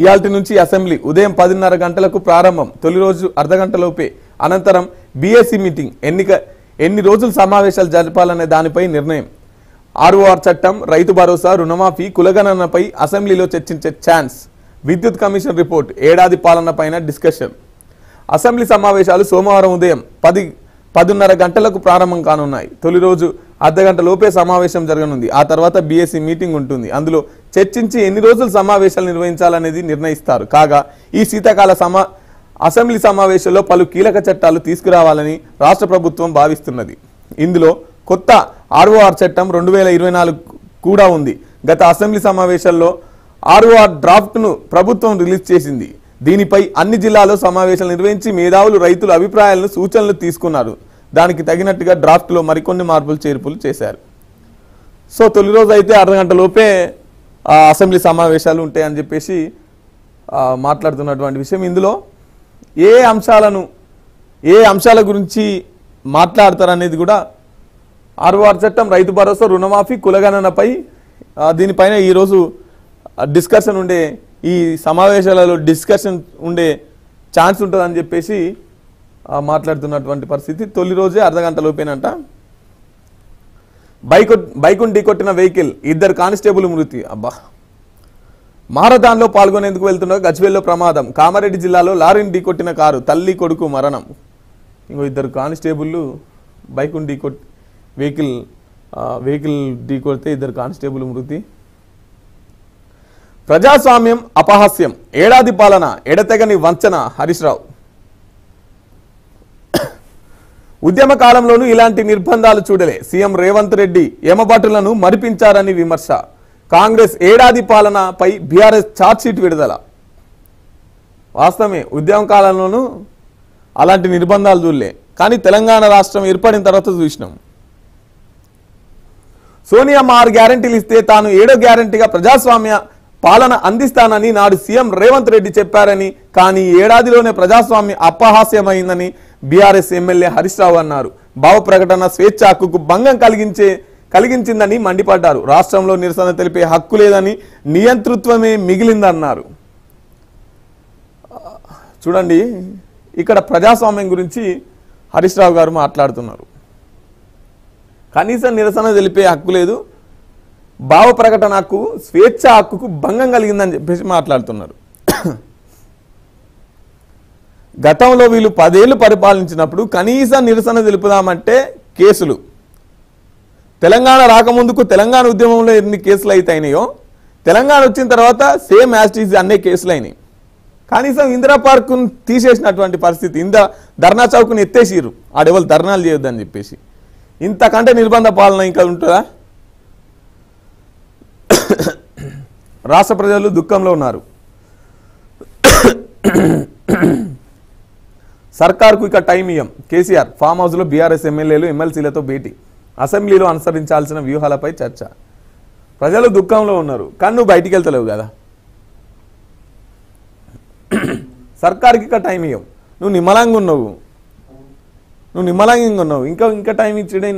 ఇయాల్టి నుంచి అసెంబ్లీ ఉదయం 10:30 గంటలకు ప్రారంభం. తొలి రోజు అర్ధగంటలోపే. అనంతరం బీఏసీ మీటింగ్. ఎన్ని రోజులు సమావేశాలు జరపాలనే దానిపై నిర్ణయం. ఆర్ఓఆర్ చట్టం, రైతు భరోసా, రుణమాఫీ, కులగణనపై అసెంబ్లీలో చర్చించే ఛాన్స్. విద్యుత్ కమిషన్ రిపోర్ట్, ఏడాది పాలన పైన డిస్కషన్. అసెంబ్లీ సమావేశాలు సోమవారం ఉదయం 10:30 గంటలకు ప్రారంభం కానున్నాయి. తొలి రోజు అర్ధగంట లోపే సమావేశం జరగనుంది. ఆ తర్వాత బీఏసీ మీటింగ్ ఉంటుంది. అందులో చర్చించి ఎన్ని రోజులు సమావేశాలు నిర్వహించాలనేది నిర్ణయిస్తారు. కాగా ఈ శీతాకాల అసెంబ్లీ సమావేశంలో పలు కీలక చట్టాలు తీసుకురావాలని రాష్ట్ర ప్రభుత్వం భావిస్తున్నది. ఇందులో కొత్త ఆర్ఓఆర్ చట్టం 2024 కూడా ఉంది. గత అసెంబ్లీ సమావేశాల్లో ఆర్ఓఆర్ డ్రాఫ్ట్ను ప్రభుత్వం రిలీజ్ చేసింది. దీనిపై అన్ని జిల్లాల్లో సమావేశాలు నిర్వహించి మేధావులు, రైతుల అభిప్రాయాలను, సూచనలు తీసుకున్నారు. దానికి తగినట్టుగా డ్రాఫ్ట్లో మరికొన్ని మార్పులు చేర్పులు చేశారు. సో తొలి రోజు అయితే అర్ధగంట లోపే అసెంబ్లీ సమావేశాలు ఉంటాయని చెప్పేసి మాట్లాడుతున్నటువంటి విషయం. ఇందులో ఏ అంశాల గురించి మాట్లాడతారనేది కూడా ఆర్ఓఆర్ చట్టం, రైతు భరోసా, రుణమాఫీ, కులగణనపై దీనిపైన ఈరోజు డిస్కషన్ ఉండే, ఈ సమావేశాలలో డిస్కషన్ ఉండే ఛాన్స్ ఉంటుందని చెప్పేసి మాట్లాడుతున్నటువంటి పరిస్థితి. తొలి రోజే అర్ధగంట లోపేనంట. బైకును ఢీకొట్టిన వెహికల్, 2 కానిస్టేబుల్ మృతి. అబ్బా. మారథాన్లో పాల్గొనేందుకు వెళ్తుండగా గజ్వేల్లో ప్రమాదం. కామారెడ్డి జిల్లాలో లారీని ఢీకొట్టిన కారు, తల్లి కొడుకు మరణం. ఇంకో 2 కానిస్టేబుల్ బైకును వెహికల్ ఢీకొడితే 2 కానిస్టేబుల్ మృతి. ప్రజాస్వామ్యం అపహాస్యం, ఏడాది పాలన ఎడతెగని వంచన. హరీష్ రావు. ఉద్యమ కాలంలోనూ ఇలాంటి నిర్బంధాలు చూడలే. సీఎం రేవంత్ రెడ్డి యమబాటులను మరిపించారని విమర్శ. కాంగ్రెస్ ఏడాది పాలనపై బీఆర్ఎస్ ఛార్జ్షీట్ విడుదల. వాస్తవమే, ఉద్యమ కాలంలోనూ అలాంటి నిర్బంధాలు చూడలే, కానీ తెలంగాణ రాష్ట్రం ఏర్పడిన తర్వాత చూసినాం. సోనియా 6 గ్యారంటీలు ఇస్తే తాను 7వ గ్యారంటీగా ప్రజాస్వామ్య పాలన అందిస్తానని నాడు సీఎం రేవంత్ రెడ్డి చెప్పారని, కానీ ఏడాదిలోనే ప్రజాస్వామ్య అపహాస్యమైందని బీఆర్ఎస్ ఎమ్మెల్యే హరీష్ రావు అన్నారు. భావ ప్రకటన స్వేచ్ఛ హక్కుకు భంగం కలిగించిందని మండిపడ్డారు. రాష్ట్రంలో నిరసన తెలిపే హక్కు లేదని, నియంతృత్వమే మిగిలిందన్నారు. చూడండి, ఇక్కడ ప్రజాస్వామ్యం గురించి హరీష్ రావు గారు మాట్లాడుతున్నారు. కనీసం నిరసన తెలిపే హక్కు లేదు, భావ ప్రకటన హక్కు, స్వేచ్ఛ హక్కుకు భంగం కలిగిందని చెప్పేసి మాట్లాడుతున్నారు. గతంలో వీళ్ళు 10 ఏళ్ళు పరిపాలించినప్పుడు కనీసం నిరసన తెలుపుదామంటే కేసులు. తెలంగాణ రాకముందుకు తెలంగాణ ఉద్యమంలో ఎన్ని కేసులు అయినాయో, తెలంగాణ వచ్చిన తర్వాత సేమ్ యాస్టీజ్ అన్నే కేసులు అయినాయి. కనీసం ఇందిరా పార్కును తీసేసినటువంటి పరిస్థితి. ధర్నా చౌక్ని ఎత్తేసిరు, ఆడెవరు ధర్నాలు చేయొద్దని చెప్పేసి. ఇంతకంటే నిర్బంధ పాలన ఇంకా ఉంటుందా? రాష్ట్ర ప్రజలు దుఃఖంలో ఉన్నారు. సర్కార్కు ఇక టైం ఇయ్యం. కేసీఆర్ ఫామ్ హౌస్లో బీఆర్ఎస్ ఎమ్మెల్యేలు, ఎమ్మెల్సీలతో భేటీ. అసెంబ్లీలో అనుసరించాల్సిన వ్యూహాలపై చర్చ. ప్రజలు దుఃఖంలో ఉన్నారు, కానీ నువ్వు బయటికి వెళ్తలేవు కదా. సర్కార్కి ఇక టైం ఇయ్యం. నువ్వు నిమ్మలంగా ఉన్నావు, ఇంకా టైం ఇచ్చేడే.